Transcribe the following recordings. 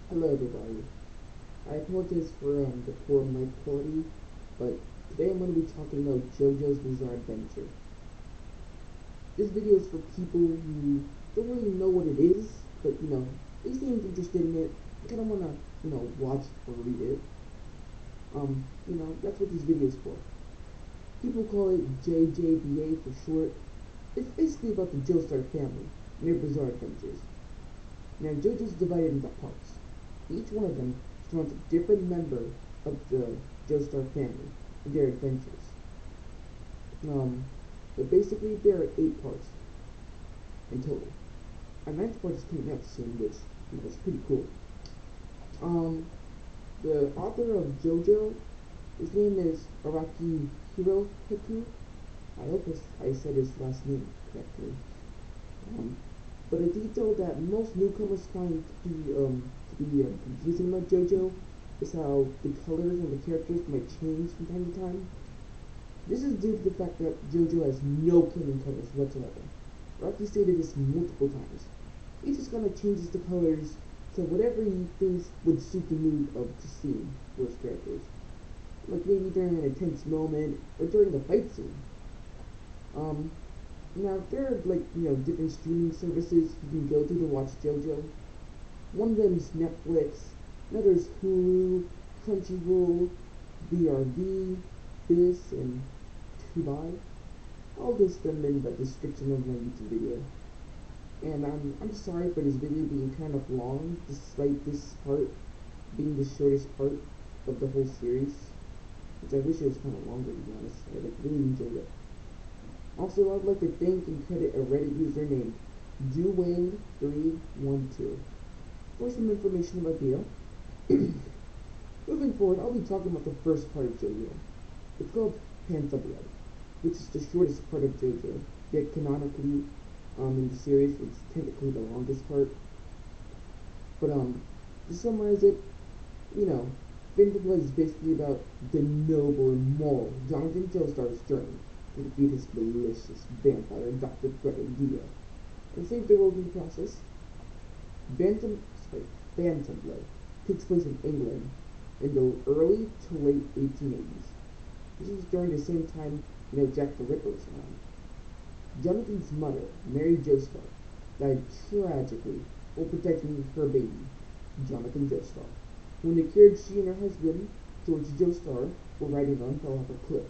Hello everybody. I apologize for the poor mic quality, but today I'm going to be talking about JoJo's Bizarre Adventure. This video is for people who don't really know what it is, but they seem interested in it. Kind of want to watch or read it. That's what this video is for. People call it JJBA for short. It's basically about the Joestar family and their bizarre adventures. Now JoJo's divided into parts. Each one of them surrounds a different member of the Joestar family and their adventures. Um, but basically there are 8 parts in total. A ninth part is coming out soon, which is pretty cool. The author of JoJo, his name is Araki Hirohiku. I hope I said his last name correctly. Um, but a detail that most newcomers find to be confusing about JoJo is how the colors of the characters might change from time to time. This is due to the fact that JoJo has no canon colors whatsoever. Rocky stated this multiple times. He just kind of changes the colors to whatever he thinks would suit the mood of the scene for his characters. Like maybe during an intense moment or during a fight scene. Um, Now there are different streaming services you can go to watch JoJo. One of them is Netflix, another is Hulu, Crunchyroll, BRB, Biz, and Tubi. I'll list them in the description of my YouTube video. And I'm sorry for this video being kind of long, despite this part being the shortest part of the whole series, which I wish it was kind of longer to be honest. I really enjoyed it. Also, I'd like to thank and credit a Reddit user named Juwing312 for some information about Dio. Moving forward, I'll be talking about the first part of JoJo. It's called Phantom Blood, which is the shortest part of JoJo, yet canonically, in the series, it's technically the longest part. But to summarize it, you know, Phantom Blood is basically about the noble and moral Jonathan Joestar's journey to defeat his malicious vampire adopted brother Dio, and save the world in the process. Phantom, Phantom Blood takes place in England in the early to late 1880s. This was during the same time, Jack the Ripper was around. Jonathan's mother, Mary Joestar, died tragically while protecting her baby, Jonathan Joestar. When it occurred, she and her husband, George Joestar, were riding on fell off a cliff.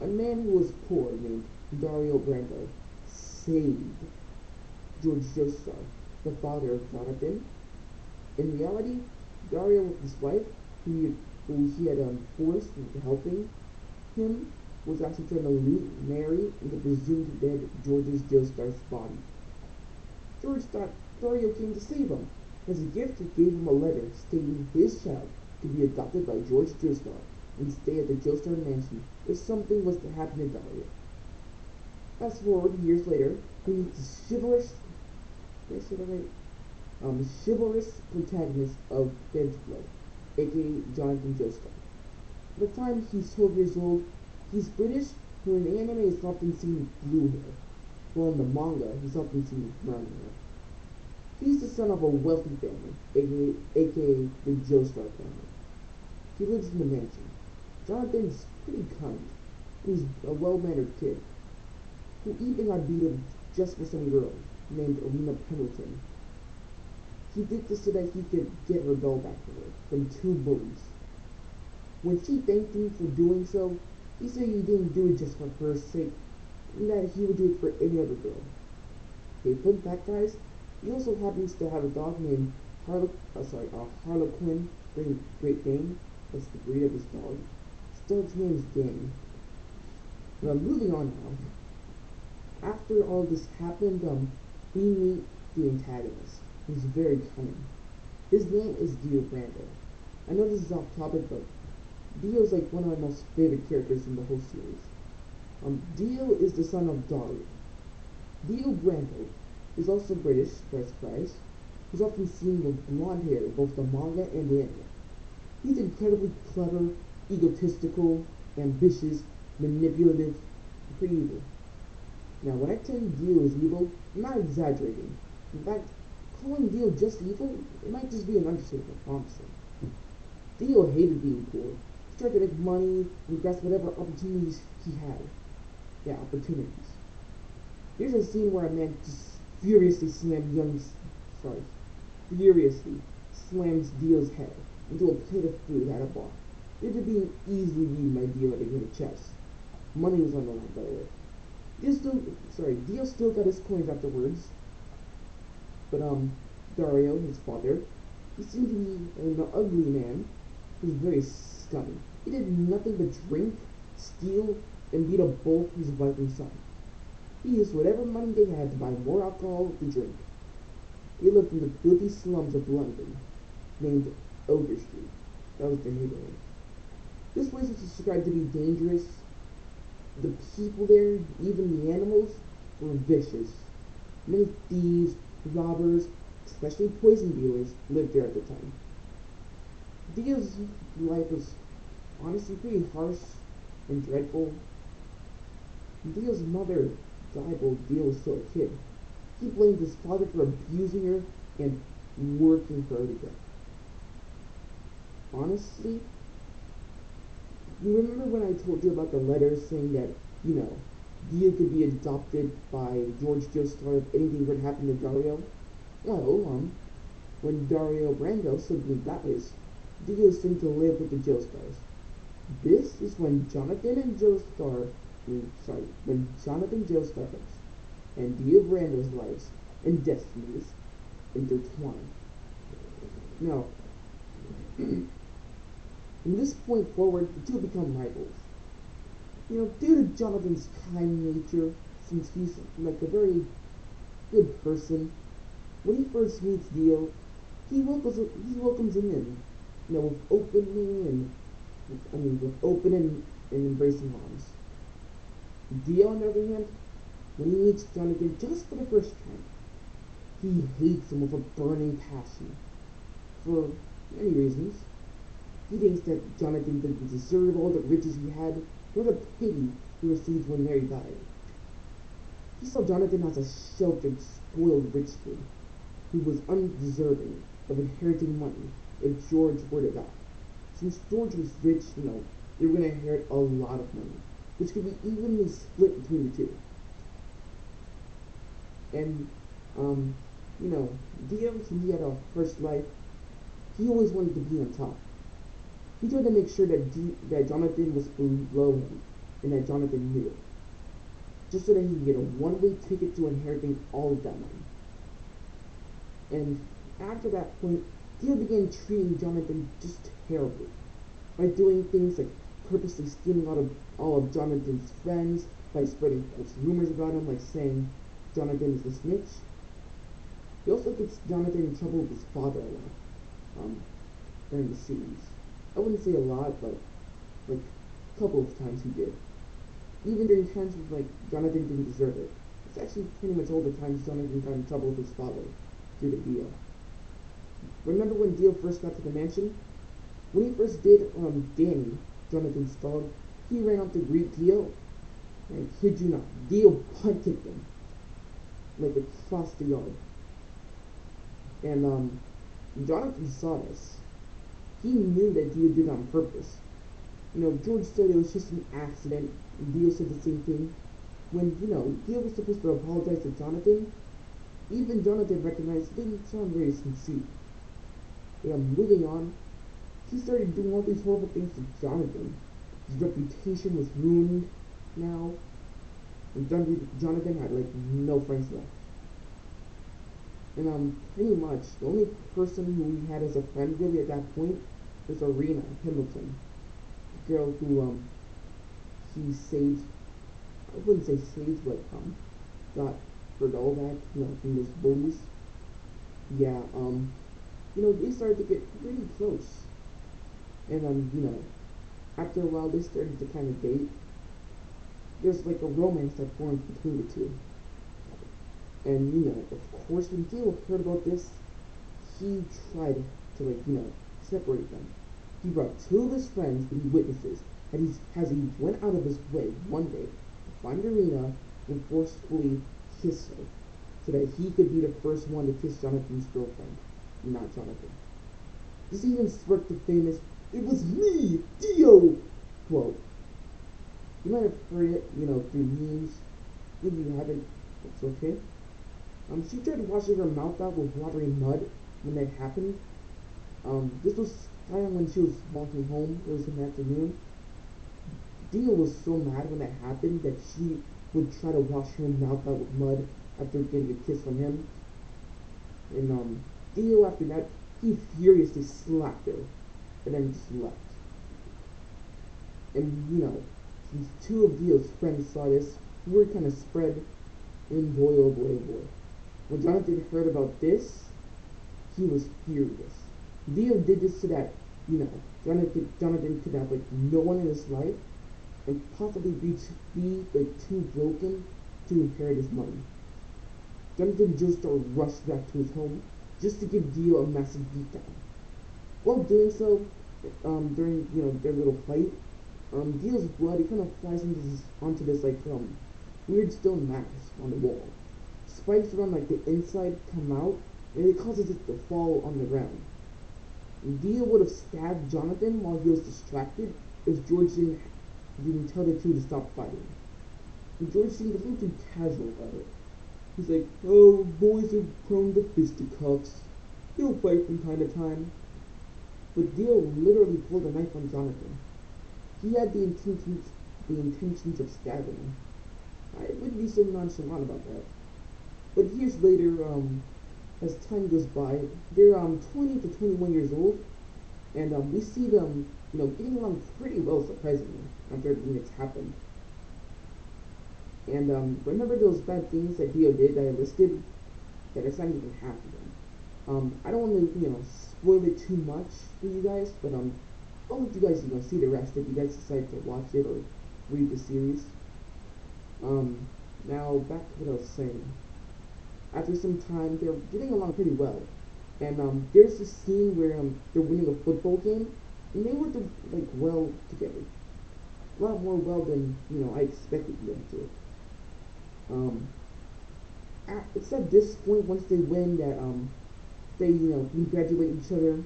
A man who was poor named Dario Brando saved George Joestar, the father of Jonathan. In reality, Dario with his wife, who he had forced into helping him, was actually trying to loot Mary and the presumed dead George's Joestar's body. George thought Dario came to save him. As a gift, he gave him a letter stating his child could be adopted by George Joestar and stay at the Joestar mansion if something was to happen to Dario. Fast forward years later, we meet the chivalrous, did I say that right? Chivalrous protagonist of Phantom Blood, aka Jonathan Joestar. At the time he's 12 years old, he's British, who in the anime is often seen with blue hair, while in the manga he's often seen with brown hair. He's the son of a wealthy family, aka the Joestar family. He lives in the mansion. Jonathan's pretty kind. He's a well-mannered kid, who even got beat up just for some girl named Alina Pendleton. He did this so that he could get her doll back for her from 2 bullies. When she thanked him for doing so, he said he didn't do it just for her sake, and that he would do it for any other girl. Okay, fun fact, guys. He also happens to have a dog named Harlequin Great Dane. That's the breed of his dog. His dog's name is Danny. Now, moving on now. After all this happened, we meet the antagonist, who's very cunning. His name is Dio Brando. I know this is off topic, but Dio's like one of my most favorite characters in the whole series. Dio is the son of Dario. Dio Brando is also British, surprise surprise. He's often seen with blonde hair in both the manga and the anime. He's incredibly clever, egotistical, ambitious, manipulative, and pretty evil. Now, when I tell you Dio is evil, I'm not exaggerating. In fact, calling Dio just evil, it might just be an understatement, honestly. Dio hated being poor. He tried to make money and grasp whatever opportunities he had. Yeah, opportunities. Here's a scene where a man just furiously slammed sorry, furiously slams Dio's head into a plate of food at a bar. It had been easily beaten by Dio at a chess. Money was on the line, by the way. Dio still got his coins afterwards, but Dario, his father, he seemed to be an ugly man. He was very scummy. He did nothing but drink, steal, and beat up both his wife and son. He used whatever money they had to buy more alcohol to drink. He lived in the filthy slums of London, named Ogre Street. That was the neighborhood. This place was described to be dangerous. The people there, even the animals, were vicious. Many thieves, robbers, especially poison dealers, lived there at the time. Dio's life was honestly pretty harsh and dreadful. Dio's mother died while Dio was still a kid. He blamed his father for abusing her and working for her to death. Honestly, you remember when I told you about the letter saying that, Dio could be adopted by George Joestar if anything were to happen to Dario? Well, when Dario Brando suddenly dies, Dio is sent to live with the Joestars. This is when when Jonathan Joestar's and Dio Brando's lives and destinies intertwine. Now, from this point forward, the two become rivals. Due to Jonathan's kind nature, since he's like a very good person, when he first meets Dio, he welcomes him in, with open and embracing arms. Dio, on the other hand, when he meets Jonathan just for the first time, he hates him with a burning passion. For many reasons. He thinks that Jonathan didn't deserve all the riches he had, nor the pity he received when Mary died. He saw Jonathan as a sheltered, spoiled rich kid who was undeserving of inheriting money if George were to die. Since George was rich, they were going to inherit a lot of money, which could be evenly split between the two. And, Dio, since he had a harsh life, he always wanted to be on top. He tried to make sure that Jonathan was below him, and that Jonathan knew it, just so that he could get a one-way ticket to inheriting all of that money. And after that point, Dio began treating Jonathan just terribly, by doing things like purposely stealing all of Jonathan's friends, by spreading false rumors about him, like saying Jonathan is a snitch. He also gets Jonathan in trouble with his father a lot, during the series. I wouldn't say a lot, but like a couple of times he did. Even during times when Jonathan didn't deserve it. It's actually pretty much all the times Jonathan got in trouble with his father due to Dio. Remember when Dio first got to the mansion? When he first did, Danny, Jonathan's dog, he ran up to greet Dio. I kid you not, Dio punt kicked him, across the yard. And Jonathan saw this. He knew that Dio did it on purpose. George said it was just an accident, and Dio said the same thing. When, Dio was supposed to apologize to Jonathan, even Jonathan recognized it didn't sound very sincere. Moving on, he started doing all these horrible things to Jonathan. His reputation was ruined now, and Jonathan had, no friends left. And, pretty much, the only person who he had as a friend, really, at that point, was Arena Pendleton. The girl who, he saved, I wouldn't say saved, but, got her doll back, from those bullies. Yeah, they started to get pretty close. And, after a while, they started to kind of date. There's, a romance that formed between the two. And, of course, when Dio heard about this, he tried to, separate them. He brought two of his friends to be witnesses as he went out of his way one day to find Arena and forcefully kiss her. so that he could be the first one to kiss Jonathan's girlfriend, not Jonathan. This even sparked the famous "It was me, Dio" quote. You might have heard it, through memes. If you haven't, it's okay. She tried washing her mouth out with watery mud when that happened. This was kind of when she was walking home. It was in the afternoon. Dio was so mad when that happened that she would try to wash her mouth out with mud after getting a kiss from him. And Dio, after that, he furiously slapped her and then just left. And since two of Dio's friends saw this, word kind of spread. And boy, oh boy, oh boy. When Jonathan heard about this, he was furious. Dio did this so that, Jonathan could have no one in his life and possibly be too broken to inherit his money. Jonathan Joestar rushed back to his home just to give Dio a massive beatdown. While doing so, during their little fight, Dio's blood he kind of flies onto this weird stone mask on the wall. Spikes around the inside come out, and it causes it to fall on the ground. Dio would have stabbed Jonathan while he was distracted if George didn't tell the two to stop fighting. And George seemed a little too casual about it. He's like, "Oh, boys are prone to fisticuffs. He'll fight from time to time." But Dio literally pulled a knife on Jonathan. He had the intentions of stabbing him. I wouldn't be so nonchalant about that. But years later, as time goes by, they're 20 to 21 years old, and we see them, getting along pretty well, surprisingly, after everything that's happened. And remember those bad things that Dio did that I listed? That it's not even half of them. I don't want to, spoil it too much for you guys, but I'll let you guys, see the rest if you guys decide to watch it or read the series. Now back to what I was saying. After some time, they're getting along pretty well, and there's this scene where they're winning a football game, and they work well together, a lot more well than I expected them to. It's at this point once they win that they congratulate each other,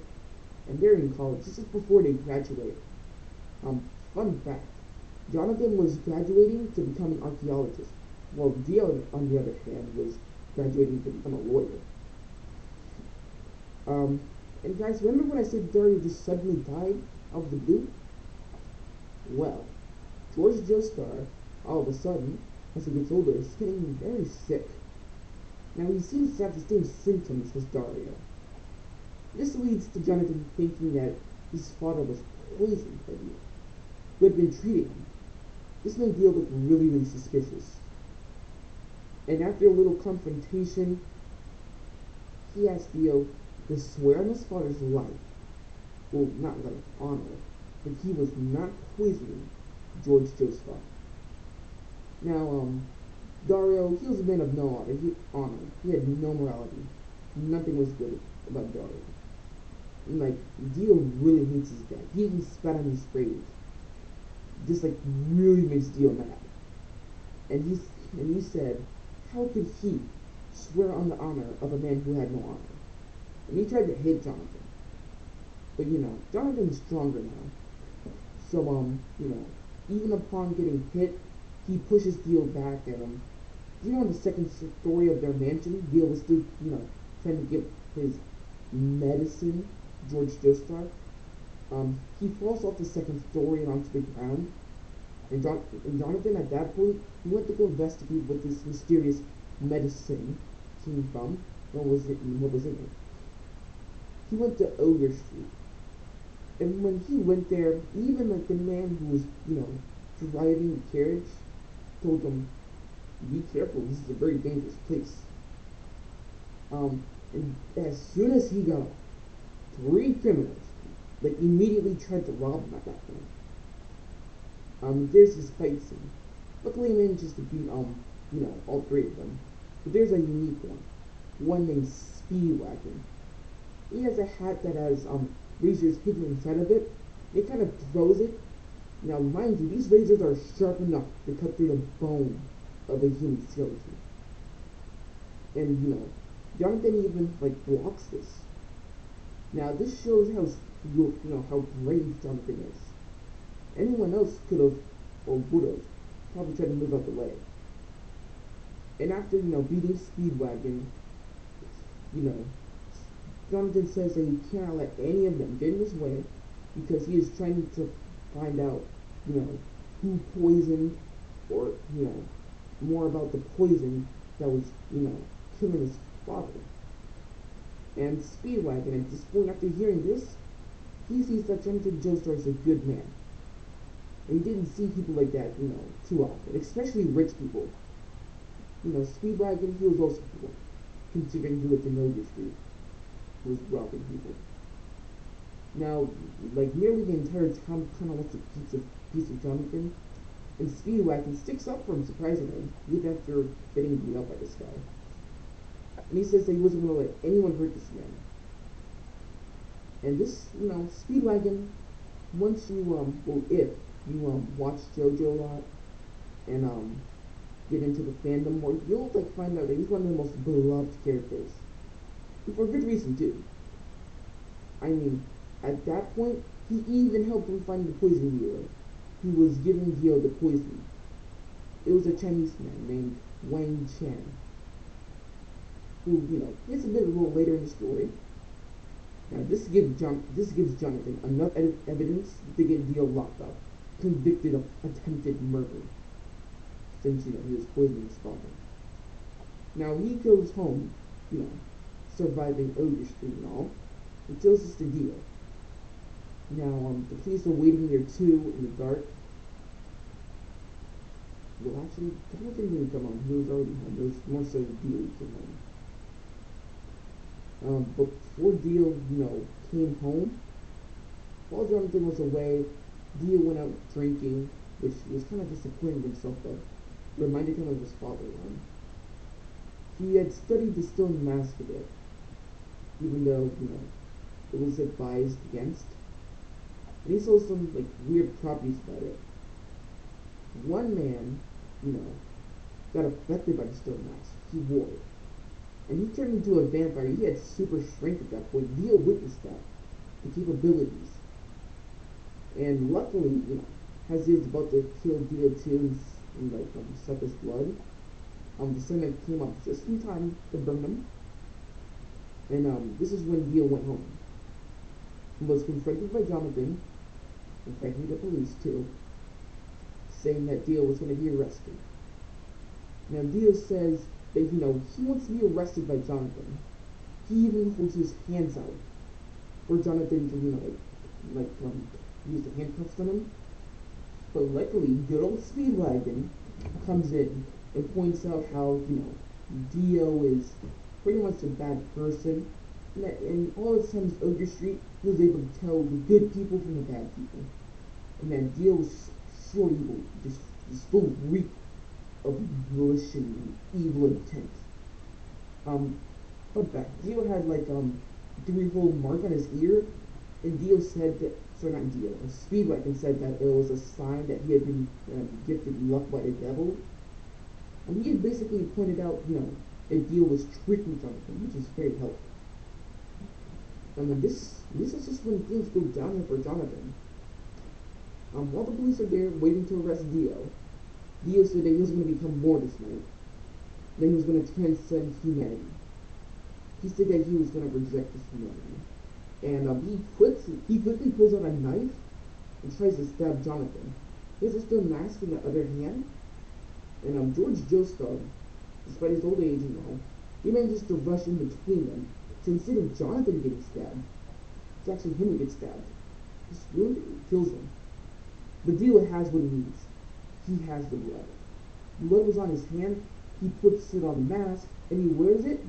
and they're in college. This is before they graduate. Fun fact: Jonathan was graduating to become an archaeologist, while Dio, on the other hand, was graduating to become a lawyer. And guys, remember when I said Dario just suddenly died out of the blue? Well, George Joestar, all of a sudden, as he gets older, is getting very sick. Now he seems to have the same symptoms as Dario. This leads to Jonathan thinking that his father was poisoned by Dio, who had been treating him. This made Dio look really, really suspicious. And after a little confrontation, he asked Dio to swear on his father's life, well, not life, honor, that he was not poisoning George Joestar. Now, Dario, he was a man of no honor. He had no morality. Nothing was good about Dario. And, Dio really hates his dad. He even spat on his grave. This, really makes Dio mad. And he said, how could he swear on the honor of a man who had no honor? And he tried to hit Jonathan. But, Jonathan's stronger now. So, even upon getting hit, he pushes Dio back at him. On the second story of their mansion, Dio was still, trying to give his medicine, George Joestar. He falls off the second story and onto the ground. And Jonathan, at that point, he went to go investigate what this mysterious medicine came from. What was it and what was in it? He went to Ogre Street. And when he went there, even the man who was, driving the carriage told him, be careful, this is a very dangerous place. And as soon as he got off, 3 criminals, immediately tried to rob him at that point. There's this fight scene. Luckily, I manages to beat, all 3 of them. But there's a unique one named Speedwagon. He has a hat that has, razors hidden inside of it. It kind of throws it. Now, mind you, these razors are sharp enough to cut through the bone of a human skeleton. And Jonathan even like blocks this. Now this shows how how brave Jonathan is. Anyone else could have or would have probably tried to move out the way. And after beating Speedwagon, you know Jonathan says that he cannot let any of them get in his way because he is trying to find out who poisoned or more about the poison that was killing his father. And Speedwagon, at this point, after hearing this, he sees that Jonathan Joestar is a good man. And he didn't see people like that, too often, especially rich people. Speedwagon, he was also poor, considering he lived in Ogre Street. He was robbing people. Now, like nearly the entire town kind of wants a piece of Jonathan, and Speedwagon sticks up for him surprisingly, even after getting beat up by this guy. And he says that he wasn't going to let anyone hurt this man. And this, Speedwagon, once you, well, if you, watch JoJo a lot, and, get into the fandom more, you'll, like, find out that he's one of the most beloved characters. And for good reason, too. I mean, at that point, he even helped him find the poison dealer, who was giving Dio the poison. It was a Chinese man named Wang Chan, who, gets a bit a little later in the story. Now, this gives Jonathan enough evidence to get Dio locked up, convicted of attempted murder, since, he was poisoning his father. Now, he goes home, surviving Ogre Street and all, and tells this to Dio. Now, the police are waiting there too, in the dark. Well, actually, Jonathan didn't come home. He was already home. It was more so Dio who came home. But before Dio, came home, while Jonathan was away, Dio went out drinking, which he was kind of disappointed in himself, but reminded him of his father. He had studied the stone mask a bit, even though, it was advised against. And he saw some, like, weird properties about it. One man, got affected by the stone mask. He wore it. And he turned into a vampire. He had super strength at that point. Dio witnessed that. The capabilities. And luckily, as he was about to kill Dio too and like, suck his blood, the Senate came up just in time to burn him. And, this is when Dio went home. He was confronted by Jonathan, and frankly the police too, saying that Dio was going to be arrested. Now Dio says that, he wants to be arrested by Jonathan. He even holds his hands out for Jonathan to, use the handcuffs on him. But luckily, good old Speedwagon comes in and points out how, Dio is pretty much a bad person. And all his times Ogre Street, he was able to tell the good people from the bad people. And then Dio was pure evil, just full reek of volition and evil intent. But back, Dio had like 3-hole mark on his ear, and Dio said that, sorry, not Dio, Speedwagon said that it was a sign that he had been gifted luck by the devil. And he had basically pointed out, that Dio was tricking Jonathan, which is very helpful. And this is just when things go downhill for Jonathan. While the police are there waiting to arrest Dio said that he was going to become more this night. That he was going to transcend humanity. He said that he was going to reject this humanity. And he quickly pulls out a knife and tries to stab Jonathan. He has a stone mask in the other hand. And George Joestar, despite his old age and all, he manages to rush in between them. So instead of Jonathan getting stabbed, it's actually him who gets stabbed. This wound kills him. But Dio has what he needs. He has the blood. Blood was on his hand. He puts it on the mask, and he wears it.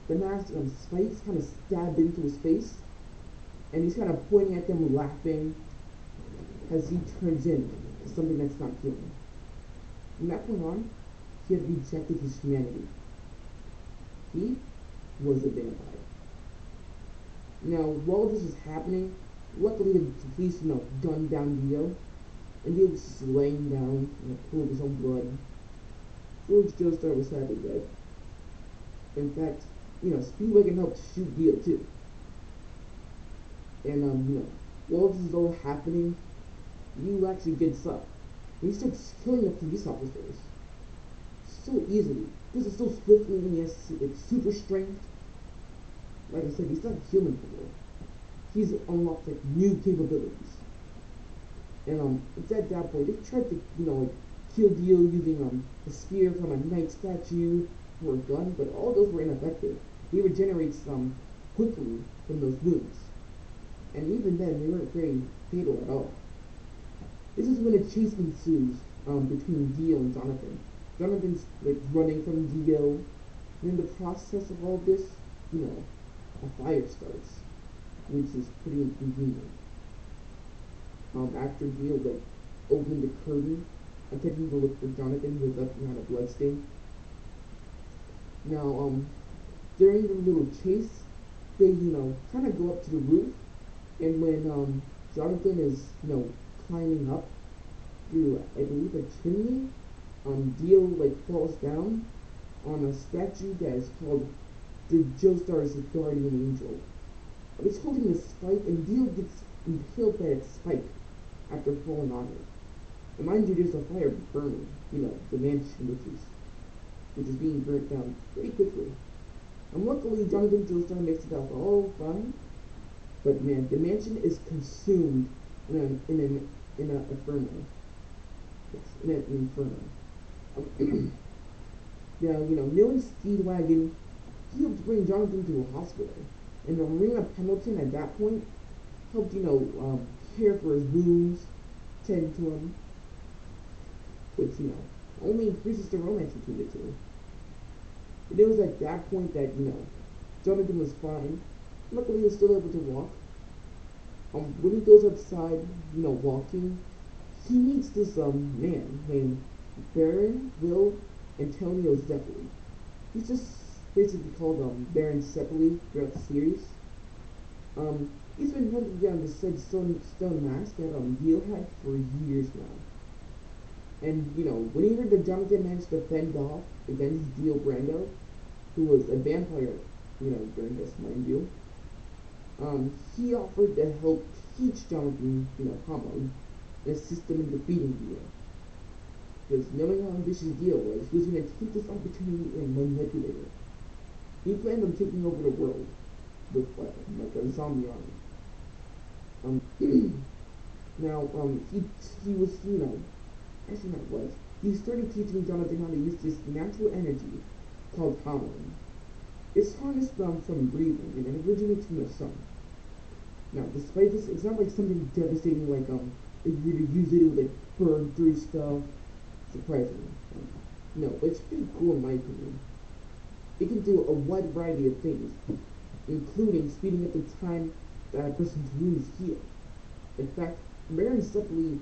The mask spikes kind of stabbed into his face, and he's kind of pointing at them, laughing, as he turns into something that's not human. From that point on, he had rejected his humanity. He was a vampire. Now, while this is happening, luckily the police, gunned down Dio, and Dio was just laying down in a pool of his own blood. George Joestar was sadly dead. In fact, Speedwagon helped shoot Dio too. And while this is all happening, Dio actually gets up. And he starts killing the police officers so easily. This is so swiftly, and he has like super strength. Like I said, he's not human before. He's unlocked like new capabilities. And it's at that point they tried to like kill Dio using a spear from a knight statue or a gun, but all those were ineffective. He regenerates quickly from those wounds, and even then they weren't very fatal at all. This is when a chase ensues between Dio and Jonathan. Jonathan's like running from Dio, and in the process of all this, a fire starts, which is pretty inconvenient. After Dio like opened the curtain, attempting to look for Jonathan, who was left behind a bloodstain. Now, during the little chase, they kind of go up to the roof, and when Jonathan is climbing up through, I believe, a chimney, Dio like falls down on a statue that is called the Joestar's guardian angel. It's holding a spike, and Dio gets impaled by its spike after falling on it. And mind you, there's a fire burning, the mansion, which is being burnt down pretty quickly. And luckily, Jonathan Joestar makes it out all fine. But man, the mansion is consumed in an inferno. Yes, in an inferno. Now, knowing Speedwagon, he helped bring Jonathan to a hospital. And Marina Pendleton at that point helped, care for his wounds, tend to him, which, only increases the romance between the two. But it was at that point that, Jonathan was fine. Luckily, he was still able to walk. When he goes outside, walking, he meets this man named Baron Will Antonio Zeppeli. He's just basically called Baron Zeppeli throughout the series. He's been hunting down the said stone mask that Dio had for years now. And when he heard that Jonathan managed to fend off against Dio Brando, who was a vampire, during this, mind you, he offered to help teach Jonathan, Hamon, and assist him in defeating Dio. Because knowing how ambitious Dio was, he was going to take this opportunity and manipulate it. He planned on taking over the world with like a zombie army. Now, he was, actually not was, he started teaching Jonathan how to use this natural energy called Hamon. It's harnessed from breathing, and it originates from the sun. Now, despite this, it's not like something devastating like, if you were to use it, it would like burn through stuff. Surprisingly. No, but it's pretty cool in my opinion. It can do a wide variety of things, including speeding up the time that a person's wounds heal. In fact, Baron Zeppeli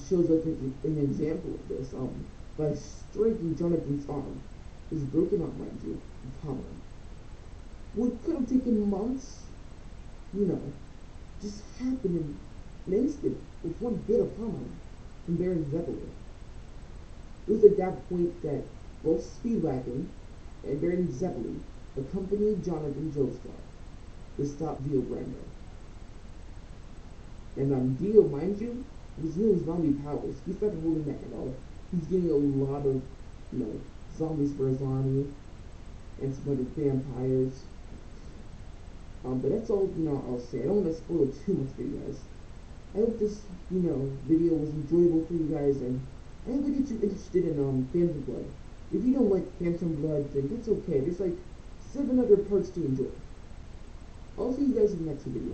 shows us an example of this by striking Jonathan's arm, his broken arm, mind you, with Hamon. What could have taken months, just happened in an instant with one bit of Hamon from Baron Zeppeli. It was at that point that both Speedwagon and Baron Zeppeli accompanied Jonathan Joestar to stop Dio Brando. And Dio, mind you, was using zombie powers. He's not holding that at all. He's getting a lot of, zombies for his army and some other vampires. But that's all, I'll say. I don't want to spoil too much for you guys. I hope this, video was enjoyable for you guys, and I hope it gets you interested in, Phantom Blood. If you don't like Phantom Blood, then that's okay. There's like 7 other parts to enjoy. I'll see you guys in the next video.